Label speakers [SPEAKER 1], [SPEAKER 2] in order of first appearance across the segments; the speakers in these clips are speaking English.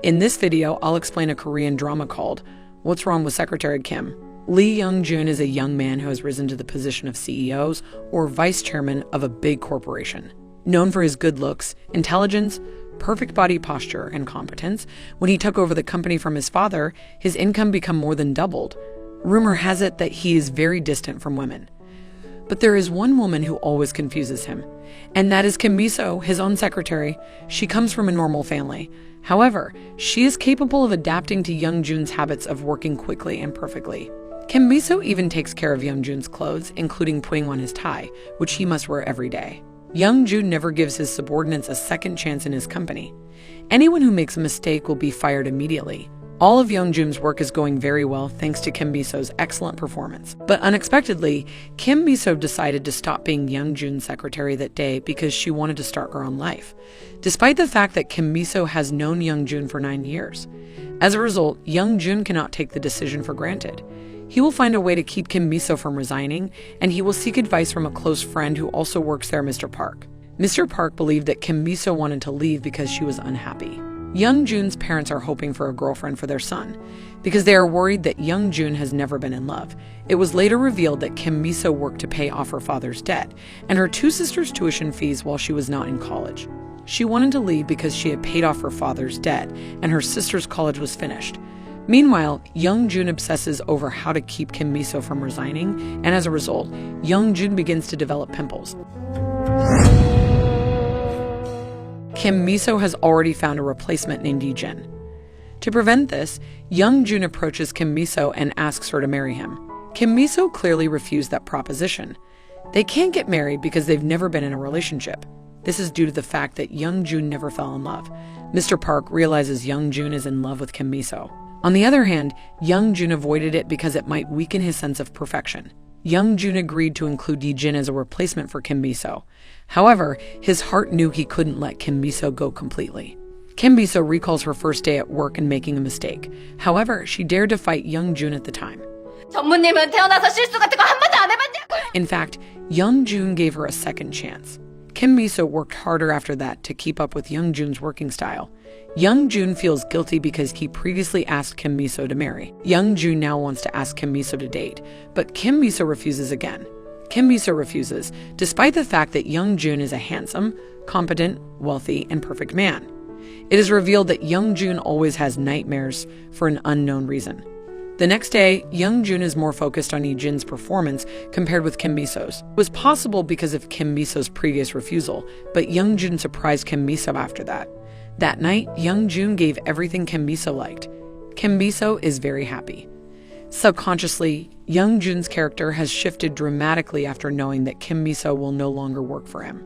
[SPEAKER 1] In this video, I'll explain a Korean drama called What's Wrong with Secretary Kim? Lee Young-jun is a young man who has risen to the position of CEOs or vice chairman of a big corporation. Known for his good looks, intelligence, perfect body posture, and competence, when he took over the company from his father, his income became more than doubled. Rumor has it that he is very distant from women. But there is one woman who always confuses him, and that is Kim Mi-so, his own secretary. She comes from a normal family. However, she is capable of adapting to Young-jun's habits of working quickly and perfectly. Kim Mi-so even takes care of Young-jun's clothes, including putting on his tie, which he must wear every day. Young-jun never gives his subordinates a second chance in his company. Anyone who makes a mistake will be fired immediately. All of Young-jun's work is going very well thanks to Kim Mi-so's excellent performance. But unexpectedly, Kim Mi-so decided to stop being Young-jun's secretary that day because she wanted to start her own life, despite the fact that Kim Mi-so has known Young-jun for 9 years. As a result, Young-jun cannot take the decision for granted. He will find a way to keep Kim Mi-so from resigning, and he will seek advice from a close friend who also works there, Mr. Park. Mr. Park believed that Kim Mi-so wanted to leave because she was unhappy. Young-jun's parents are hoping for a girlfriend for their son because they are worried that Young-jun has never been in love. It was later revealed that Kim Mi-so worked to pay off her father's debt and her 2 sisters' tuition fees while she was not in college. She wanted to leave because she had paid off her father's debt and her sister's college was finished. Meanwhile, Young-jun obsesses over how to keep Kim Mi-so from resigning, and as a result, Young-jun begins to develop pimples. Kim Mi-so has already found a replacement named Yi-jin. To prevent this, Young-jun approaches Kim Mi-so and asks her to marry him. Kim Mi-so clearly refused that proposition. They can't get married because they've never been in a relationship. This is due to the fact that Young-jun never fell in love. Mr. Park realizes Young-jun is in love with Kim Mi-so. On the other hand, Young-jun avoided it because it might weaken his sense of perfection. Young-jun agreed to include Yi-jin as a replacement for Kim Mi-so. However, his heart knew he couldn't let Kim Mi-so go completely. Kim Mi-so recalls her first day at work and making a mistake. However, she dared to fight Young-jun at the time. In fact, Young-jun gave her a second chance. Kim Mi-so worked harder after that to keep up with Young-jun's working style. Young-jun feels guilty because he previously asked Kim Mi-so to marry. Young-jun now wants to ask Kim Mi-so to date, but Kim Mi-so refuses again. Kim Mi-so refuses, despite the fact that Young-jun is a handsome, competent, wealthy, and perfect man. It is revealed that Young-jun always has nightmares for an unknown reason. The next day, Young-jun is more focused on Yi-jin's performance compared with Kim Mi-so's. It was possible because of Kim Mi-so's previous refusal, but Young-jun surprised Kim Mi-so after that. That night, Young-jun gave everything Kim Mi-so liked. Kim Mi-so is very happy. Subconsciously, Young-jun's character has shifted dramatically after knowing that Kim Mi-so will no longer work for him.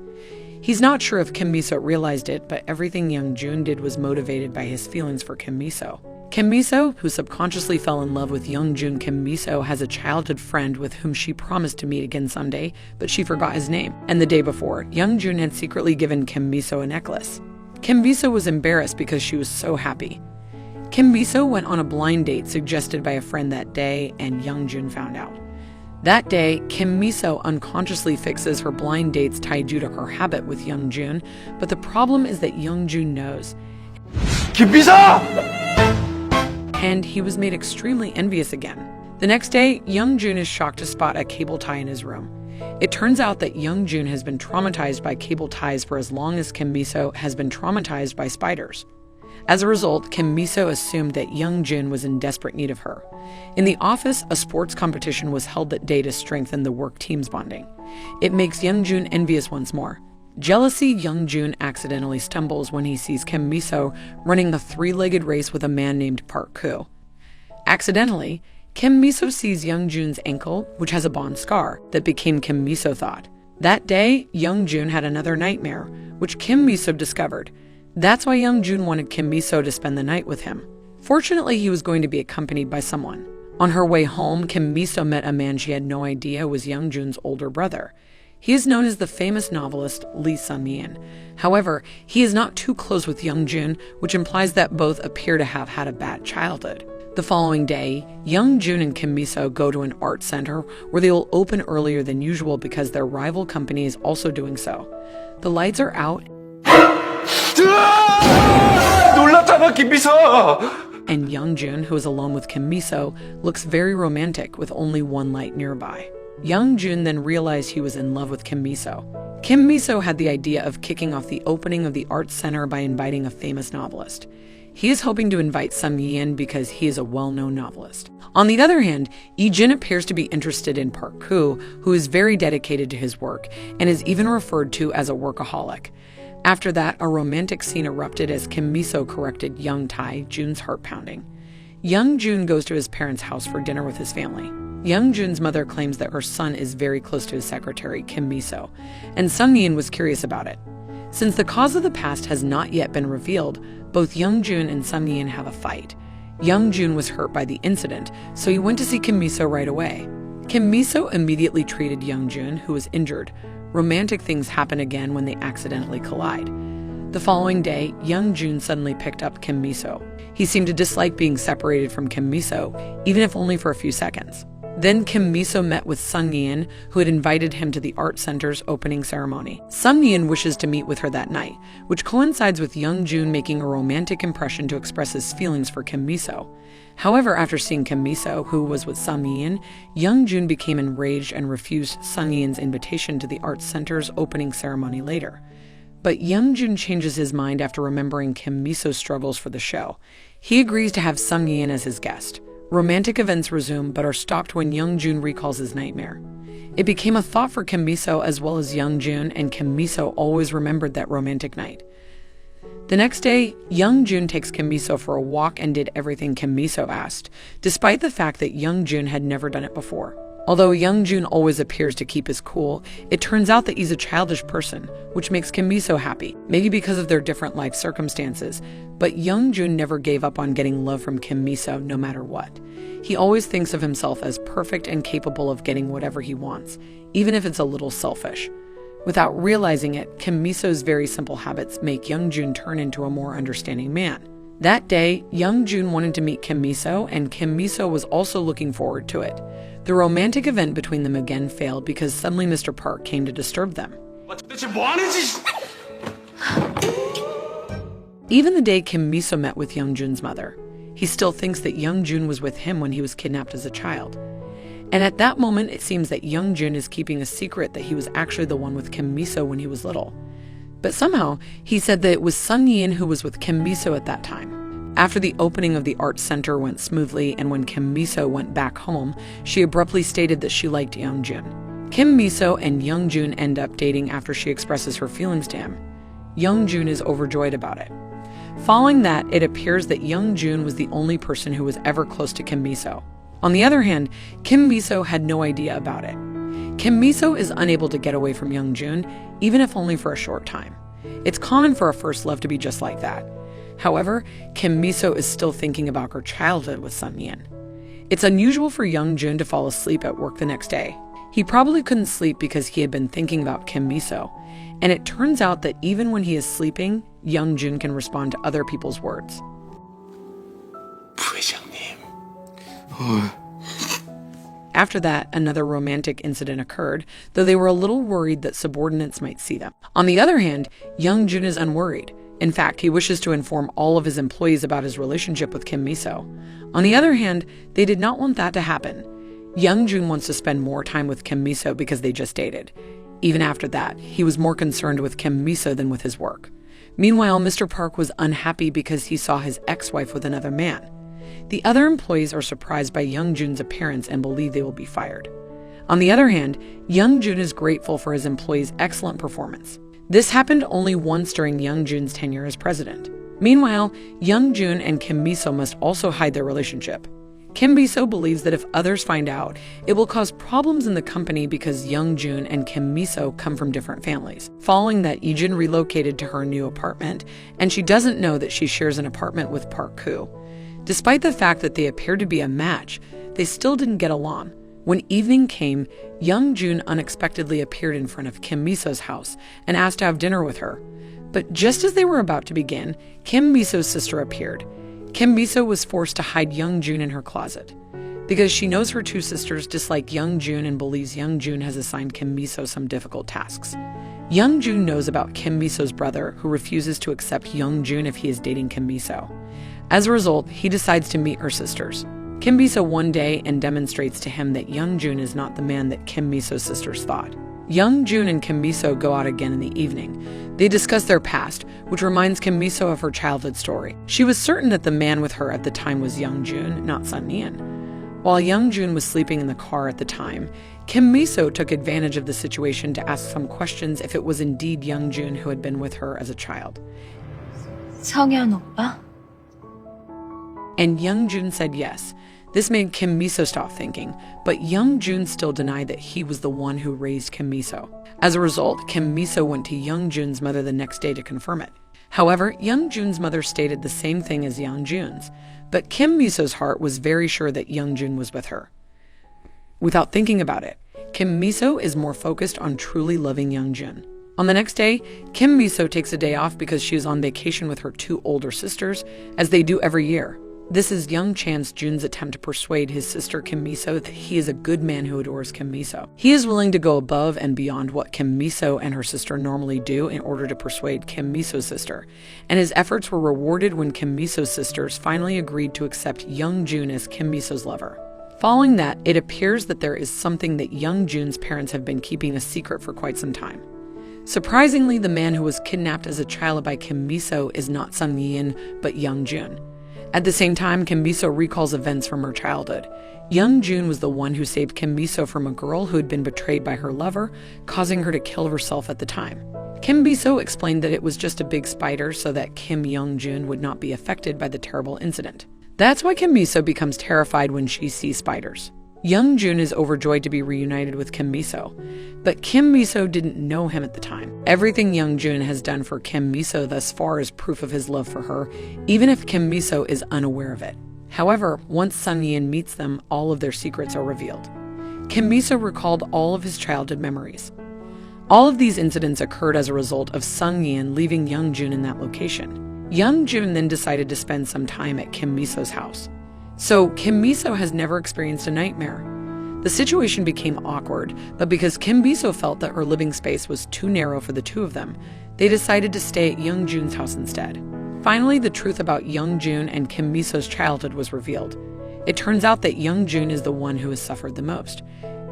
[SPEAKER 1] He's not sure if Kim Mi-so realized it, but everything Young-jun did was motivated by his feelings for Kim Mi-so. Kim Mi-so, who subconsciously fell in love with Young-jun, Kim Mi-so has a childhood friend with whom she promised to meet again someday, but she forgot his name. And the day before, Young-jun had secretly given Kim Mi-so a necklace. Kim Mi-so was embarrassed because she was so happy. Kim Mi-so went on a blind date suggested by a friend that day, and Young-jun found out. That day, Kim Mi-so unconsciously fixes her blind dates tied due to her habit with Young-jun, but the problem is that Young-jun knows.
[SPEAKER 2] Kim Mi-so!
[SPEAKER 1] And he was made extremely envious again. The next day, Young-jun is shocked to spot a cable tie in his room. It turns out that Young-jun has been traumatized by cable ties for as long as Kim Mi-so has been traumatized by spiders. As a result, Kim Mi-so assumed that Young-jun was in desperate need of her. In the office, a sports competition was held that day to strengthen the work team's bonding. It makes Young-jun envious once more. Jealousy, Young-jun accidentally stumbles when he sees Kim Mi-so running a 3-legged race with a man named Park Koo. Accidentally, Kim Mi-so sees Young-jun's ankle, which has a Bond scar that became Kim Mi-so thought. That day, Young-jun had another nightmare, which Kim Mi-so discovered. That's why Young-jun wanted Kim Mi-so to spend the night with him. Fortunately, he was going to be accompanied by someone. On her way home, Kim Mi-so met a man she had no idea was Young-jun's older brother. He is known as the famous novelist Lee Sun-min. However, he is not too close with Young-jun, which implies that both appear to have had a bad childhood. The following day, Young-jun and Kim Mi-so go to an art center where they will open earlier than usual because their rival company is also doing so. The lights are out.
[SPEAKER 2] 놀랐잖아 김미서!
[SPEAKER 1] And Youngjun, who is alone with Kim Miso, looks very romantic with only one light nearby. Youngjun then realized he was in love with Kim Miso. Kim Miso had the idea of kicking off the opening of the Arts Center by inviting a famous novelist. He is hoping to invite Sung Yi-in because he is a well-known novelist. On the other hand, Yi-jin appears to be interested in Park Koo, who is very dedicated to his work and is even referred to as a workaholic. After that, a romantic scene erupted as Kim Miso corrected Young Tae, Jun's heart pounding. Young Jun goes to his parents' house for dinner with his family. Young Jun's mother claims that her son is very close to his secretary, Kim Miso, and Sung Yi-in was curious about it. Since the cause of the past has not yet been revealed, both Young Jun and Sung Yi-in have a fight. Young Jun was hurt by the incident, so he went to see Kim Miso right away. Kim Miso immediately treated Young Jun, who was injured. Romantic things happen again when they accidentally collide. The following day, Young Jun suddenly picked up Kim Miso. He seemed to dislike being separated from Kim Miso, even if only for a few seconds. Then Kim Miso met with Sung Yi-in, who had invited him to the Art Center's opening ceremony. Sung Yi-in wishes to meet with her that night, which coincides with Young Jun making a romantic impression to express his feelings for Kim Miso. However, after seeing Kim Miso, who was with Sung Yi-in, Young Jun became enraged and refused Sung Yi-in's invitation to the Art Center's opening ceremony later. But Young Jun changes his mind after remembering Kim Miso's struggles for the show. He agrees to have Sung Yi-in as his guest. Romantic events resume but are stopped when Young Jun recalls his nightmare. It became a thought for Kim Miso as well as Young Jun, and Kim Miso always remembered that romantic night. The next day, Young Jun takes Kim Miso for a walk and did everything Kim Miso asked, despite the fact that Young Jun had never done it before. Although Young Jun always appears to keep his cool, it turns out that he's a childish person, which makes Kim Miso happy, maybe because of their different life circumstances. But Young Jun never gave up on getting love from Kim Miso no matter what. He always thinks of himself as perfect and capable of getting whatever he wants, even if it's a little selfish. Without realizing it, Kim Miso's very simple habits make Young Jun turn into a more understanding man. That day, Young Jun wanted to meet Kim Miso, and Kim Miso was also looking forward to it. The romantic event between them again failed because suddenly Mr. Park came to disturb them. Even the day Kim Miso met with Young Jun's mother, he still thinks that Young Jun was with him when he was kidnapped as a child. And at that moment, it seems that Young Jun is keeping a secret that he was actually the one with Kim Miso when he was little. But somehow, he said that it was Sung Yi-in who was with Kim Miso at that time. After the opening of the Art Center went smoothly and when Kim Miso went back home, she abruptly stated that she liked Young Jun. Kim Miso and Young Jun end up dating after she expresses her feelings to him. Young Jun is overjoyed about it. Following that, it appears that Young Jun was the only person who was ever close to Kim Miso. On the other hand, Kim Miso had no idea about it. Kim Miso is unable to get away from Young Jun, even if only for a short time. It's common for a first love to be just like that. However, Kim Miso is still thinking about her childhood with Sung Yi-in. It's unusual for Young Jun to fall asleep at work the next day. He probably couldn't sleep because he had been thinking about Kim Miso. And it turns out that even when he is sleeping, Young Jun can respond to other people's words.
[SPEAKER 2] 부회장님.
[SPEAKER 1] After that, another romantic incident occurred, though they were a little worried that subordinates might see them. On the other hand, Young Jun is unworried. In fact, he wishes to inform all of his employees about his relationship with Kim Miso. On the other hand, they did not want that to happen. Young Jun wants to spend more time with Kim Miso because they just dated. Even after that, he was more concerned with Kim Miso than with his work. Meanwhile, Mr. Park was unhappy because he saw his ex-wife with another man. The other employees are surprised by Young Jun's appearance and believe they will be fired. On the other hand, Young Jun is grateful for his employees' excellent performance. This happened only once during Young Jun's tenure as president. Meanwhile, Young Jun and Kim Miso must also hide their relationship. Kim Miso believes that if others find out, it will cause problems in the company because Young Jun and Kim Miso come from different families. Following that, Yi-jin relocated to her new apartment, and she doesn't know that she shares an apartment with Park Koo. Despite the fact that they appeared to be a match, they still didn't get along. When evening came, Young Jun unexpectedly appeared in front of Kim Miso's house and asked to have dinner with her. But just as they were about to begin, Kim Miso's sister appeared. Kim Miso was forced to hide Young Jun in her closet. Because she knows her two sisters dislike Young Jun and believes Young Jun has assigned Kim Miso some difficult tasks. Young Jun knows about Kim Miso's brother, who refuses to accept Young Jun if he is dating Kim Miso. As a result, he decides to meet her sisters. Kim Miso one day and demonstrates to him that Young Jun is not the man that Kim Miso's sisters thought. Young Jun and Kim Miso go out again in the evening. They discuss their past, which reminds Kim Miso of her childhood story. She was certain that the man with her at the time was Young Jun, not Sun Yin. While Young Jun was sleeping in the car at the time, Kim Miso took advantage of the situation to ask some questions if it was indeed Young Jun who had been with her as a child.
[SPEAKER 2] 성현 오빠?
[SPEAKER 1] And Young Jun said yes. This made Kim Miso stop thinking, but Young Jun still denied that he was the one who raised Kim Miso. As a result, Kim Miso went to Young Jun's mother the next day to confirm it. However, Young Jun's mother stated the same thing as Young Jun's, but Kim Miso's heart was very sure that Young Jun was with her. Without thinking about it, Kim Miso is more focused on truly loving Young Jun. On the next day, Kim Miso takes a day off because she is on vacation with her two older sisters, as they do every year. This is Young Chance Jun's attempt to persuade his sister Kim Miso that he is a good man who adores Kim Miso. He is willing to go above and beyond what Kim Miso and her sister normally do in order to persuade Kim Miso's sister, and his efforts were rewarded when Kim Miso's sisters finally agreed to accept Young Jun as Kim Miso's lover. Following that, it appears that there is something that Young Jun's parents have been keeping a secret for quite some time. Surprisingly, the man who was kidnapped as a child by Kim Miso is not Sun Yin, but Young Jun. At the same time, Kim Miso recalls events from her childhood. Young Jun was the one who saved Kim Miso from a girl who had been betrayed by her lover, causing her to kill herself at the time. Kim Miso explained that it was just a big spider so that Kim Young Jun would not be affected by the terrible incident. That's why Kim Miso becomes terrified when she sees spiders. Young Jun is overjoyed to be reunited with Kim Miso, but Kim Miso didn't know him at the time. Everything Young Jun has done for Kim Miso thus far is proof of his love for her, even if Kim Miso is unaware of it. However, once Sun Yin meets them, all of their secrets are revealed. Kim Miso recalled all of his childhood memories. All of these incidents occurred as a result of Sun Yin leaving Young Jun in that location. Young Jun then decided to spend some time at Kim Miso's house. So Kim Miso has never experienced a nightmare. The situation became awkward, but because Kim Miso felt that her living space was too narrow for the two of them, they decided to stay at Young Jun's house instead. Finally, the truth about Young Jun and Kim Miso's childhood was revealed. It turns out that Young Jun is the one who has suffered the most,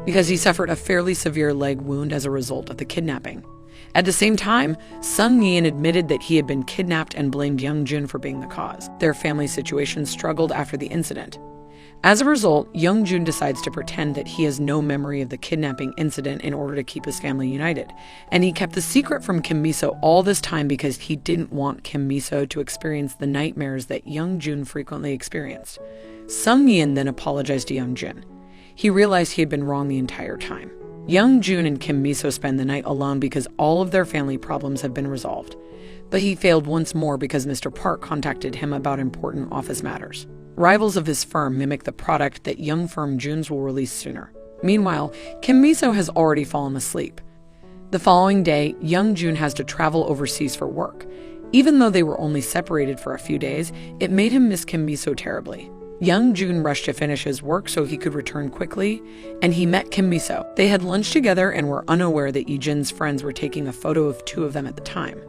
[SPEAKER 1] because he suffered a fairly severe leg wound as a result of the kidnapping. At the same time, Sun Yin admitted that he had been kidnapped and blamed Young Jun for being the cause. Their family situation struggled after the incident. As a result, Young Jun decides to pretend that he has no memory of the kidnapping incident in order to keep his family united. And he kept the secret from Kim Miso all this time because he didn't want Kim Miso to experience the nightmares that Young Jun frequently experienced. Sun Yin then apologized to Young Jun. He realized he had been wrong the entire time. Young Jun and Kim Miso spend the night alone because all of their family problems have been resolved. But he failed once more because Mr. Park contacted him about important office matters. Rivals of his firm mimic the product that young firm Jun's will release sooner. Meanwhile, Kim Miso has already fallen asleep. The following day, Young Jun has to travel overseas for work. Even though they were only separated for a few days, it made him miss Kim Miso terribly. Young Jun rushed to finish his work so he could return quickly, and he met Kim Miso. They had lunch together and were unaware that Yi-jin's friends were taking a photo of two of them at the time.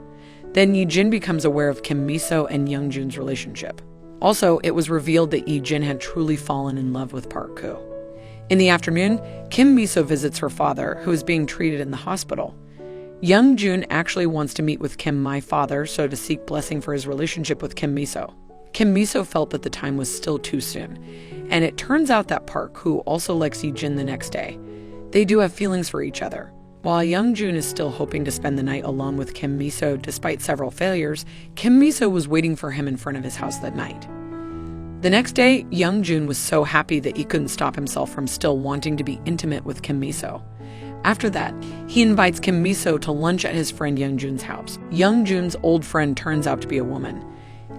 [SPEAKER 1] Then Yi-jin becomes aware of Kim Miso and Young Jun's relationship. Also, it was revealed that Yi-jin had truly fallen in love with Park Koo. In the afternoon, Kim Miso visits her father, who is being treated in the hospital. Young Jun actually wants to meet with Kim my father so to seek blessing for his relationship with Kim Miso. Kim Miso felt that the time was still too soon, and it turns out that Park Koo also likes Yi-jin the next day. They do have feelings for each other. While Young Jun is still hoping to spend the night alone with Kim Miso despite several failures, Kim Miso was waiting for him in front of his house that night. The next day, Young Jun was so happy that he couldn't stop himself from still wanting to be intimate with Kim Miso. After that, he invites Kim Miso to lunch at his friend Young Jun's house. Young Jun's old friend turns out to be a woman.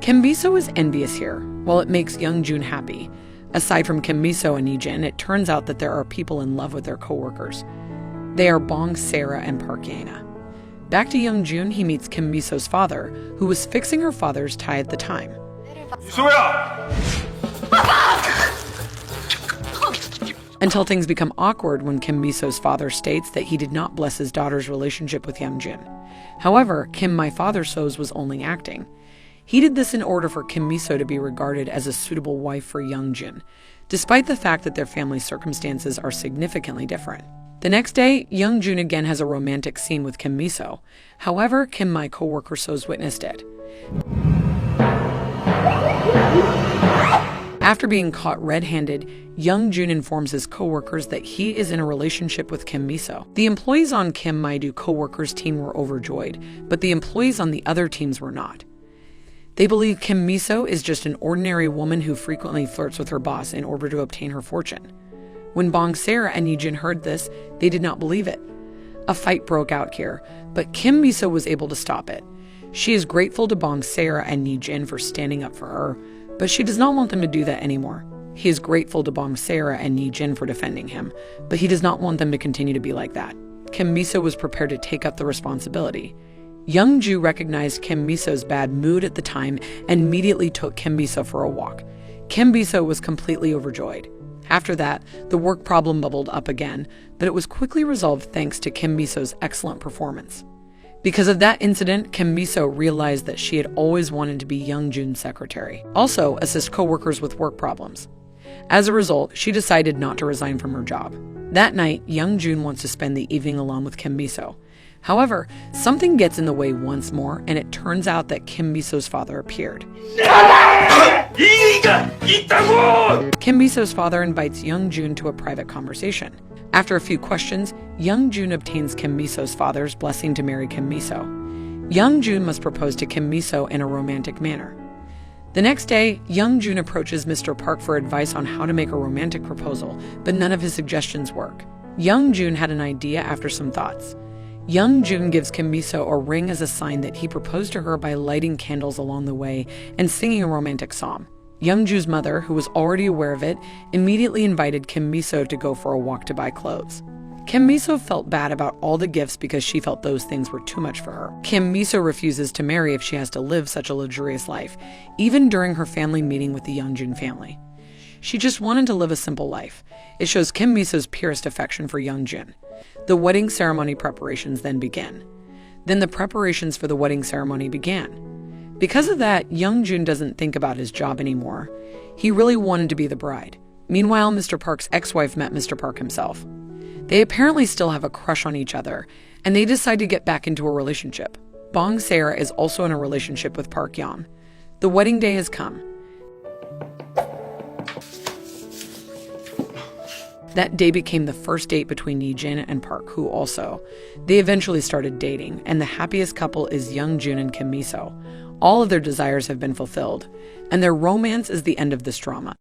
[SPEAKER 1] Kim Miso is envious here, while it makes Young Jun happy. Aside from Kim Miso and Yi-jin, it turns out that there are people in love with their co-workers. They are Bong Sarah and Park Yana. Back to Young Jun, he meets Kim Miso's father, who was fixing her father's tie at the time. Until things become awkward when Kim Miso's father states that he did not bless his daughter's relationship with Young Jun. However, Kim my father so's was only acting. He did this in order for Kim Miso to be regarded as a suitable wife for Young-jun, despite the fact that their family circumstances are significantly different. The next day, Young-jun again has a romantic scene with Kim Miso. However, Kim Mi co-worker So's witnessed it. After being caught red-handed, Young-jun informs his co-workers that he is in a relationship with Kim Miso. The employees on Kim Mi-do co-workers team were overjoyed, but the employees on the other teams were not. They believe Kim Miso is just an ordinary woman who frequently flirts with her boss in order to obtain her fortune. When Bong Sera and Yi-jin heard this, they did not believe it. A fight broke out here, but Kim Miso was able to stop it. She is grateful to Bong Sera and Yi-jin for standing up for her, but she does not want them to do that anymore. He is grateful to Bong Sera and Yi-jin for defending him, but he does not want them to continue to be like that. Kim Miso was prepared to take up the responsibility. Young-ju recognized Kim Miso's bad mood at the time and immediately took Kim Miso for a walk. Kim Miso was completely overjoyed. After that, the work problem bubbled up again, but it was quickly resolved thanks to Kim Miso's excellent performance. Because of that incident, Kim Miso realized that she had always wanted to be Young-jun's secretary, also assist co-workers with work problems. As a result, she decided not to resign from her job. That night, Young-jun wants to spend the evening alone with Kim Miso. However, something gets in the way once more, and it turns out that Kim Miso's father appeared. Kim Miso's father invites Young-jun to a private conversation. After a few questions, Young-jun obtains Kim Miso's father's blessing to marry Kim Miso. Young-jun must propose to Kim Miso in a romantic manner. The next day, Young-jun approaches Mr. Park for advice on how to make a romantic proposal, but none of his suggestions work. Young-jun had an idea after some thoughts. Young-jun gives Kim Miso a ring as a sign that he proposed to her by lighting candles along the way and singing a romantic song. Young-jun's mother, who was already aware of it, immediately invited Kim Miso to go for a walk to buy clothes. Kim Miso felt bad about all the gifts because she felt those things were too much for her. Kim Miso refuses to marry if she has to live such a luxurious life, even during her family meeting with the Young-jun family. She just wanted to live a simple life. It shows Kim Miso's purest affection for Young-jun. The wedding ceremony preparations then began. Then the preparations for the wedding ceremony began. Because of that, Young-jun doesn't think about his job anymore. He really wanted to be the bride. Meanwhile, Mr. Park's ex-wife met Mr. Park himself. They apparently still have a crush on each other, and they decide to get back into a relationship. Bong Sera is also in a relationship with Park Yeon. The wedding day has come. That day became the first date between Yi-jin and Park, who also. They eventually started dating, and the happiest couple is Young-jun and Kim Miso. All of their desires have been fulfilled, and their romance is the end of this drama.